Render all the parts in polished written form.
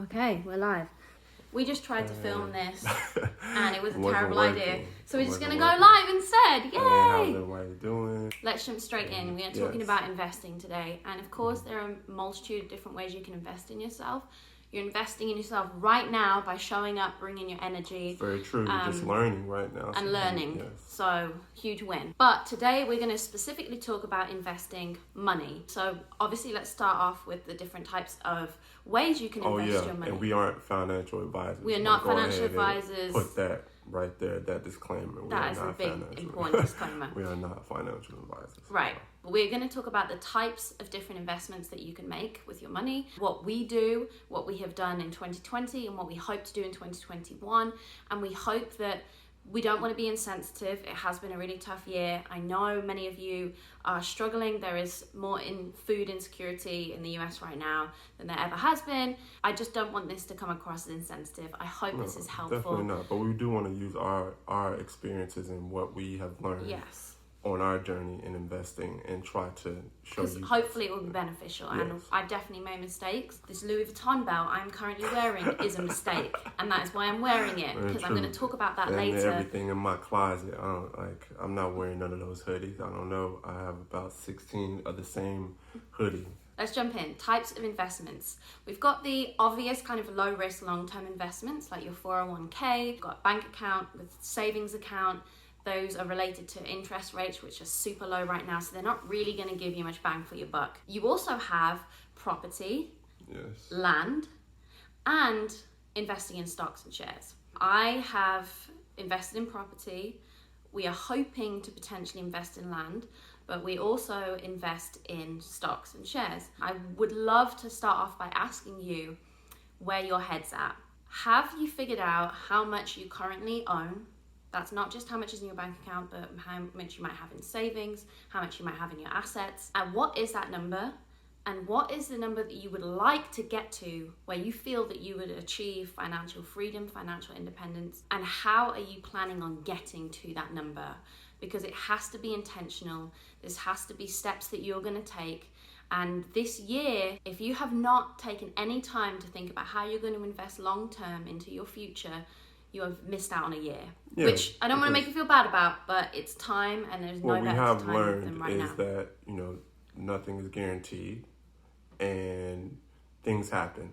Okay, we're live. We just tried to film this and it was a Wasn't terrible working. idea. So we're just going to go Wasn't live instead. Hey, how's Yay! everybody doing? Let's jump straight in. We are talking about investing today. And of course, there are a multitude of different ways you can invest in yourself. You're investing in yourself right now by showing up, bringing your energy. Very true. You're just learning right now. And learning. Yes. So, huge win. But today we're going to specifically talk about investing money. So, obviously, let's start off with the different types of ways you can invest your money. And we aren't financial advisors. We are not financial advisors. Put that right there, that disclaimer. That is a big, important disclaimer. We are not financial advisors. Right. We're going to talk about the types of different investments that you can make with your money, what we do, what we have done in 2020, and what we hope to do in 2021. And we hope that we don't want to be insensitive. It has been a really tough year. I know many of you are struggling. There is more in food insecurity in the US right now than there ever has been. I just don't want this to come across as insensitive. I hope this is helpful. Definitely not. But we do want to use our experiences and what we have learned. Yes. On our journey in investing and try to show you. Because hopefully it will be beneficial. Yes. And I definitely made mistakes. This Louis Vuitton belt I'm currently wearing is a mistake. And that is why I'm wearing it. Because I'm going to talk about that later. Everything in my closet, I'm not wearing none of those hoodies. I don't know. I have about 16 of the same hoodie. Let's jump in. Types of investments. We've got the obvious kind of low risk, long-term investments like your 401k. You've got a bank account with savings account. Those are related to interest rates, which are super low right now, so they're not really going to give you much bang for your buck. You also have property, yes, land, and investing in stocks and shares. I have invested in property. We are hoping to potentially invest in land, but we also invest in stocks and shares. I would love to start off by asking you where your head's at. Have you figured out how much you currently own? That's not just how much is in your bank account, but how much you might have in savings, how much you might have in your assets. And what is that number? And what is the number that you would like to get to where you feel that you would achieve financial freedom, financial independence? And how are you planning on getting to that number? Because it has to be intentional. This has to be steps that you're going to take. And this year, if you have not taken any time to think about how you're going to invest long-term into your future, you have missed out on a year, which I don't want to make you feel bad about, but it's time and there's no better time than right now. What we have learned is that, nothing is guaranteed and things happen.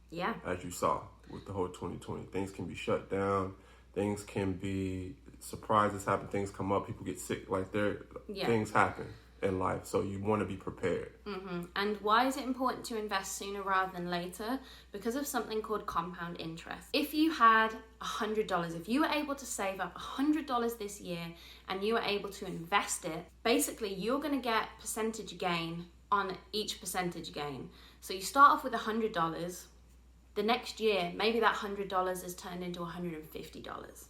Yeah. As you saw with the whole 2020. Things can be shut down. Things can be, surprises happen, things come up, people get sick, things happen in life, so you want to be prepared. Mm-hmm. And why is it important to invest sooner rather than later? Because of something called compound interest. If you had $100, if you were able to save up $100 this year and you were able to invest it, basically you're going to get percentage gain on each percentage gain. So you start off with $100. The next year, maybe that $100 is turned into $150.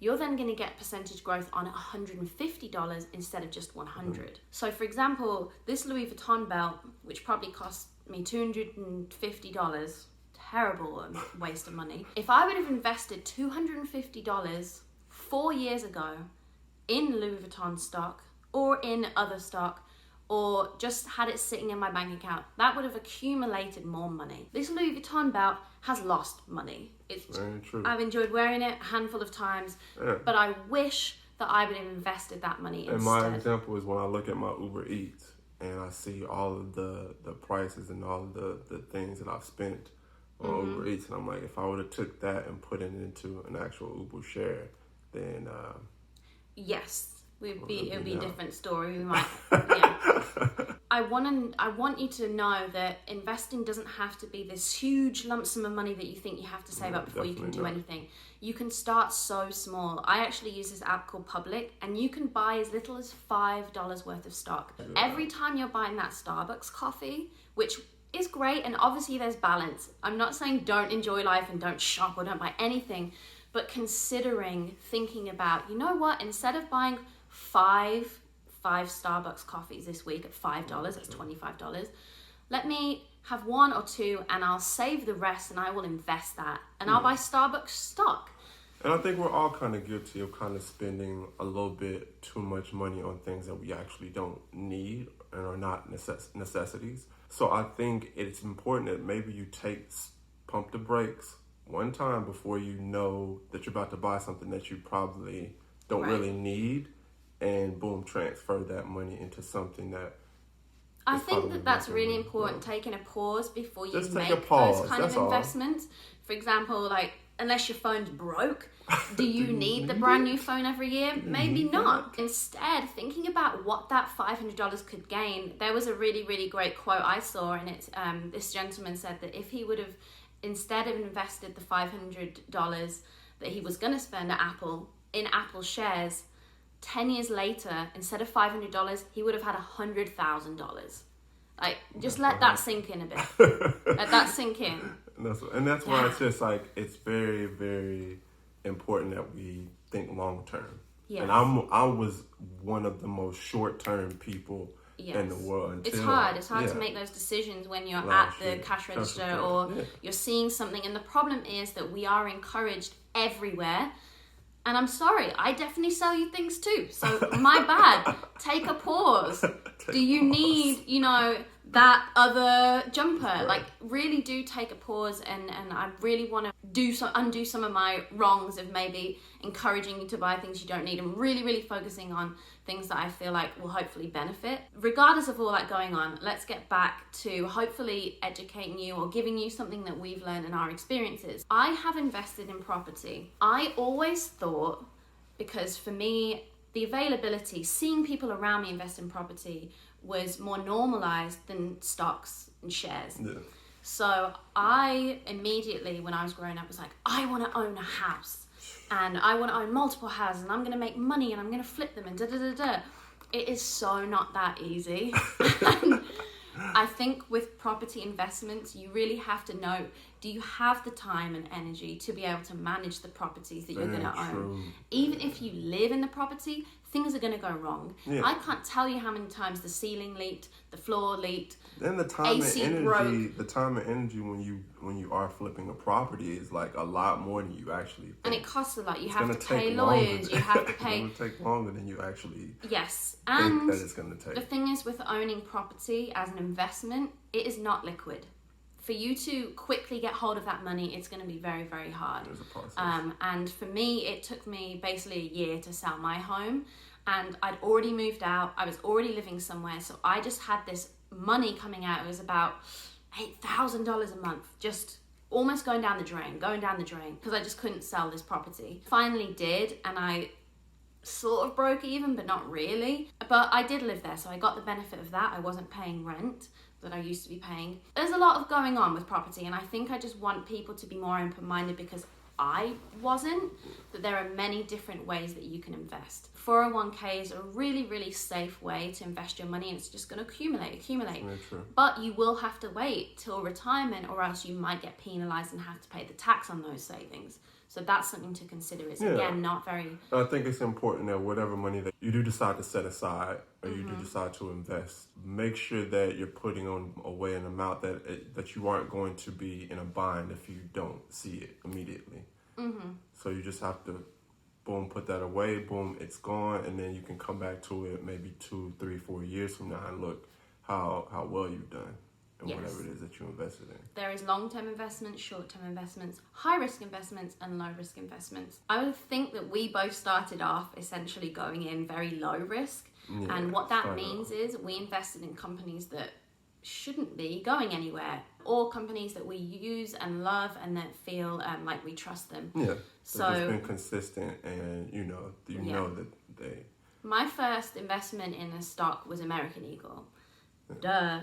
You're then going to get percentage growth on $150 instead of just $100. So for example, this Louis Vuitton belt, which probably cost me $250, terrible waste of money. If I would have invested $250 4 years ago in Louis Vuitton stock or in other stock, or just had it sitting in my bank account, that would have accumulated more money. This Louis Vuitton belt has lost money. It's very true. I've enjoyed wearing it a handful of times, but I wish that I would have invested that money instead. And my example is when I look at my Uber Eats and I see all of the prices and all of the things that I've spent on Uber Eats, and I'm like, if I would have took that and put it into an actual Uber share, then yes. It would be a different story. We might, I want you to know that investing doesn't have to be this huge lump sum of money that you think you have to save up before you can do anything. You can start so small. I actually use this app called Public, and you can buy as little as $5 worth of stock. Every time you're buying that Starbucks coffee, which is great, and obviously there's balance. I'm not saying don't enjoy life and don't shop or don't buy anything, but thinking about, you know what, instead of buying five Starbucks coffees this week at $5, that's $25. Let me have one or two and I'll save the rest and I will invest that. And I'll buy Starbucks stock. And I think we're all kind of guilty of kind of spending a little bit too much money on things that we actually don't need and are not necessities. So I think it's important that maybe you take pump the brakes one time before you know that you're about to buy something that you probably don't really need, and boom, transfer that money into something that I think that's really important, taking a pause before you make those kind of investments. For example, like, unless your phone's broke, do you need the brand new phone every year? Maybe not. Instead, thinking about what that $500 could gain, there was a really, really great quote I saw, and it's this gentleman said that if he would have, instead of invested the $500 that he was going to spend at Apple in Apple shares, 10 years later, instead of $500, he would have had $100,000. Like, just let that sink in a bit. Let that sink in. And that's why it's just like, it's very, very important that we think long term. Yes. And I was one of the most short term people in the world. It's hard to make those decisions when you're at the cash register or you're seeing something. And the problem is that we are encouraged everywhere. And I'm sorry, I definitely sell you things too. So my bad. Take a pause. Do you need, that other jumper? Right. Like, really do take a pause, and I really want to undo some of my wrongs of maybe encouraging you to buy things you don't need, and really, really focusing on things that I feel like will hopefully benefit. Regardless of all that going on, let's get back to hopefully educating you or giving you something that we've learned in our experiences. I have invested in property. I always thought, because for me, the availability, seeing people around me invest in property was more normalized than stocks and shares. Yeah. So I immediately, when I was growing up, was like, I want to own a house, and I want to own multiple houses, and I'm going to make money, and I'm going to flip them, and da-da-da-da. It is so not that easy. I think with property investments, you really have to know, do you have the time and energy to be able to manage the properties that you're going to own? Even if you live in the property, things are going to go wrong. Yeah. I can't tell you how many times the ceiling leaked, the floor leaked, then the time AC and energy, broke. The time and energy when you are flipping a property is like a lot more than you actually think. And it costs a lot. You have to pay lawyers. You have to pay. It's going to take longer than you actually think that it's going to take. The thing is, with owning property as an investment, it is not liquid. For you to quickly get hold of that money, it's going to be very, very hard. There's a process. And for me, it took me basically a year to sell my home. And I'd already moved out. I was already living somewhere. So I just had this money coming out. It was about $8,000 a month, just almost going down the drain, because I just couldn't sell this property. Finally did, and I sort of broke even, but not really. But I did live there, so I got the benefit of that. I wasn't paying rent that I used to be paying. There's a lot of going on with property, and I think I just want people to be more open-minded, because I wasn't, that there are many different ways that you can invest. 401k is a really, really safe way to invest your money, and it's just going to accumulate. But you will have to wait till retirement, or else you might get penalized and have to pay the tax on those savings. So that's something to consider. It's again not very... I think it's important that whatever money that you do decide to set aside, or you do decide to invest, make sure that you're putting away an amount that you aren't going to be in a bind if you don't see it immediately. So you just have to, boom, put that away, boom, it's gone, and then you can come back to it maybe 2, 3, 4 years from now and look how well you've done. Whatever it is that you invested in. There is long-term investments, short-term investments, high-risk investments, and low-risk investments. I would think that we both started off essentially going in very low risk. Yeah, and what that means is we invested in companies that shouldn't be going anywhere, or companies that we use and love and that feel like we trust them. Yeah, so it's been consistent, and you know that they... My first investment in a stock was American Eagle. No,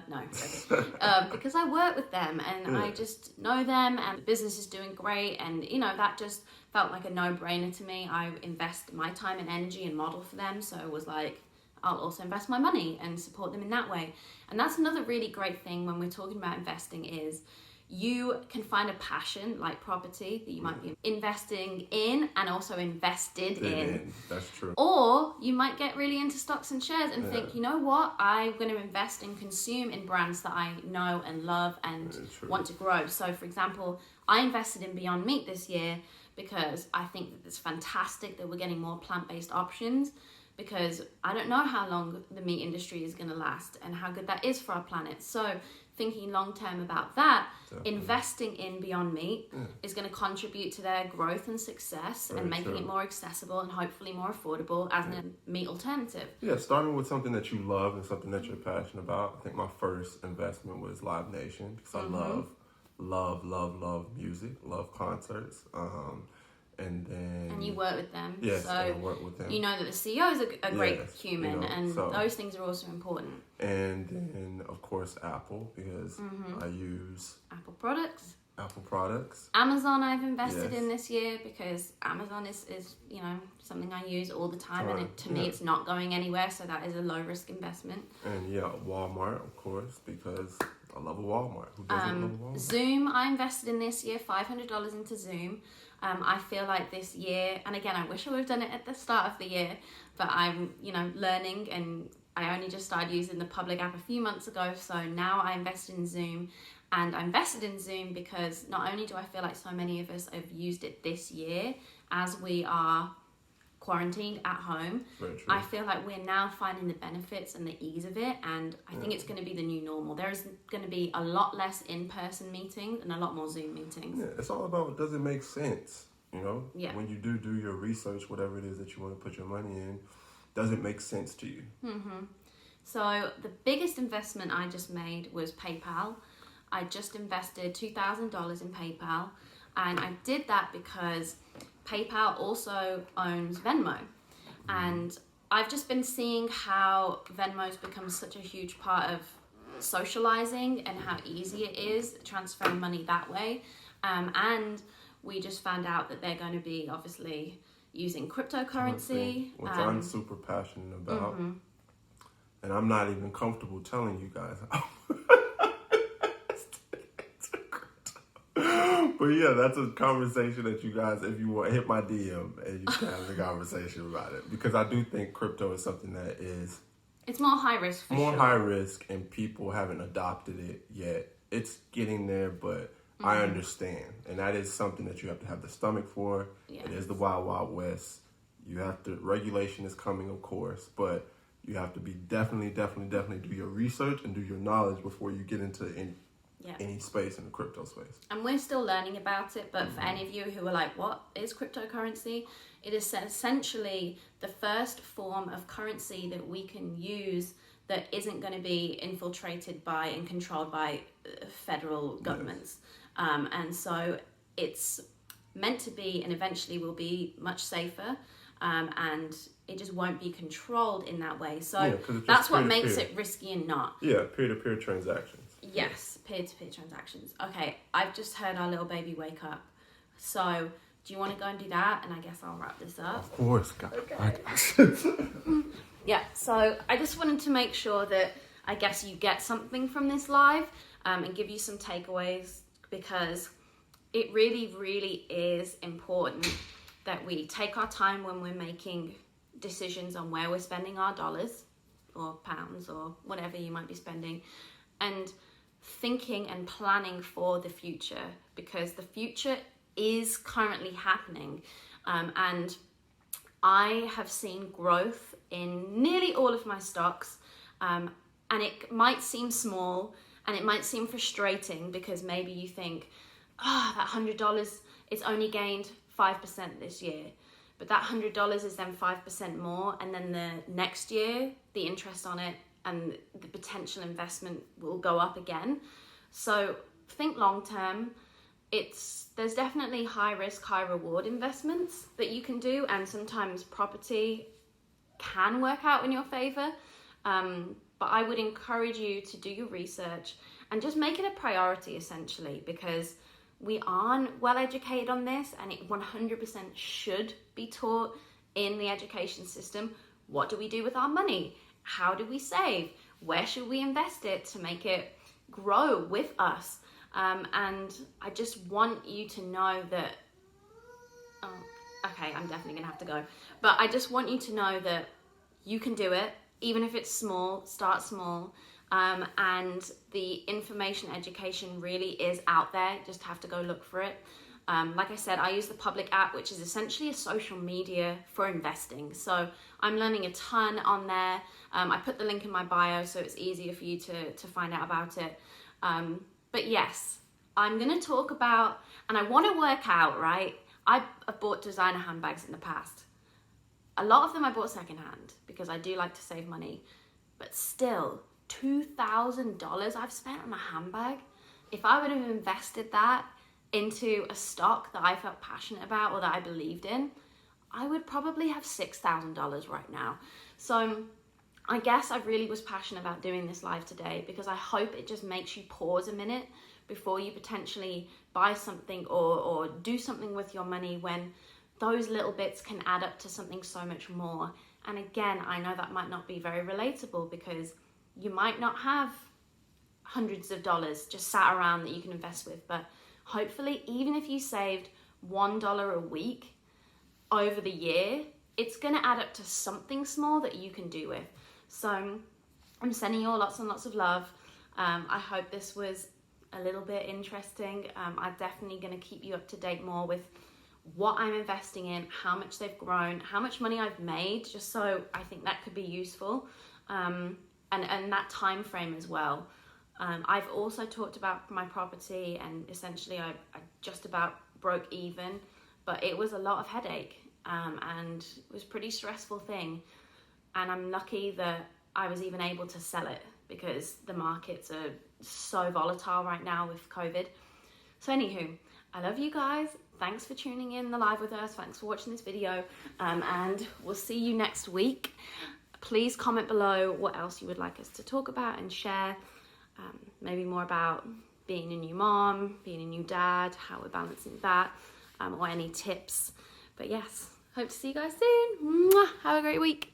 because I work with them, and I just know them, and the business is doing great, and that just felt like a no-brainer to me. I invest my time and energy and model for them, so it was like, I'll also invest my money and support them in that way. And that's another really great thing when we're talking about investing, is you can find a passion like property that you might be investing in and also invested in. That's true. Or you might get really into stocks and shares and think, you know what, I'm going to invest and consume in brands that I know and love and want to grow. So for example, I invested in Beyond Meat this year because I think that it's fantastic that we're getting more plant-based options, because I don't know how long the meat industry is going to last and how good that is for our planet. So thinking long term about that, investing in Beyond Meat is going to contribute to their growth and success and making it more accessible and hopefully more affordable as a meat alternative. Yeah, starting with something that you love and something that you're passionate about. I think my first investment was Live Nation because I love music, love concerts. And you work with them. Yes, so I work with them. You know that the CEO is a great human, and those things are also important. And then, of course, Apple, because I use Apple products. Amazon I've invested in this year because Amazon is something I use all the time, and to me it's not going anywhere, so that is a low risk investment. And Walmart, of course, because I love a Walmart. Who doesn't love a Walmart? Zoom, I invested in this year $500 into Zoom. I feel like this year, and again, I wish I would have done it at the start of the year, but I'm, learning, and I only just started using the public app a few months ago, so now I invested in Zoom, and I invested in Zoom because not only do I feel like so many of us have used it this year as we are quarantined at home, I feel like we're now finding the benefits and the ease of it, and I think it's going to be the new normal. There is going to be a lot less in-person meetings and a lot more Zoom meetings. Yeah, it's all about, does it make sense? When you do your research, whatever it is that you want to put your money in, does it make sense to you? So the biggest investment I just made was PayPal. I just invested $2,000 in PayPal, and I did that because PayPal also owns Venmo, and I've just been seeing how Venmo's become such a huge part of socializing and how easy it is transferring money that way, and we just found out that they're going to be obviously using cryptocurrency, which I'm super passionate about, and I'm not even comfortable telling you guys. But yeah, that's a conversation that you guys, if you want, hit my DM and you can have a conversation about it. Because I do think crypto is something that is... It's more high risk for More high risk, and people haven't adopted it yet. It's getting there, but I understand. And that is something that you have to have the stomach for. Yes. It is the Wild Wild West. You have to... Regulation is coming, of course, but you have to be definitely do your research and do your knowledge before you get into any space in the crypto space. And we're still learning about it, but for any of you who are like, what is cryptocurrency? It is essentially the first form of currency that we can use that isn't going to be infiltrated by and controlled by federal governments. Yes. And so it's meant to be, and eventually will be, much safer, and it just won't be controlled in that way. So that's what makes it risky and not. Yeah, peer-to-peer transactions. Yes, peer-to-peer transactions. Okay, I've just heard our little baby wake up. So, do you want to go and do that? And I guess I'll wrap this up. Of course, guys. Okay. Yeah, so I just wanted to make sure that I guess you get something from this live and give you some takeaways, because it really, really is important that we take our time when we're making decisions on where we're spending our dollars or pounds or whatever you might be spending, and thinking and planning for the future, because the future is currently happening, and I have seen growth in nearly all of my stocks, and it might seem small and it might seem frustrating because maybe you think, that $100, it's only gained 5% this year, but that $100 is then 5% more, and then the next year the interest on it and the potential investment will go up again. So think long term. There's definitely high risk, high reward investments that you can do, and sometimes property can work out in your favor. But I would encourage you to do your research and just make it a priority, essentially, because we aren't well educated on this, and it 100% should be taught in the education system. What do we do with our money? How do we save? Where should we invest it to make it grow with us? And I just want you to know that, okay, I'm definitely gonna have to go. But I just want you to know that you can do it, even if it's small. Start small. And the information education really is out there. You just have to go look for it. Like I said, I use the Public app, which is essentially a social media for investing. So I'm learning a ton on there. I put the link in my bio so it's easier for you to find out about it. But yes, I'm going to talk about, and I want to work out, right? I've bought designer handbags in the past. A lot of them I bought secondhand because I do like to save money. But still, $2,000 I've spent on a handbag. If I would have invested that into a stock that I felt passionate about or that I believed in, I would probably have $6,000 right now. So I guess I really was passionate about doing this live today because I hope it just makes you pause a minute before you potentially buy something or do something with your money, when those little bits can add up to something so much more. And again, I know that might not be very relatable because you might not have hundreds of dollars just sat around that you can invest with, but hopefully even if you saved $1 a week over the year, it's going to add up to something small that you can do with. So I'm sending you all lots and lots of love. I hope this was a little bit interesting. I'm definitely going to keep you up to date more with what I'm investing in, how much they've grown, how much money I've made, just so I think that could be useful, and that time frame as well. I've also talked about my property, and essentially I just about broke even, but it was a lot of headache, and it was a pretty stressful thing. And I'm lucky that I was even able to sell it because the markets are so volatile right now with COVID. So anywho, I love you guys. Thanks for tuning in the live with us. Thanks for watching this video, and we'll see you next week. Please comment below what else you would like us to talk about and share. Maybe more about being a new mom, being a new dad, how we're balancing that, or any tips. But yes, hope to see you guys soon. Mwah! Have a great week.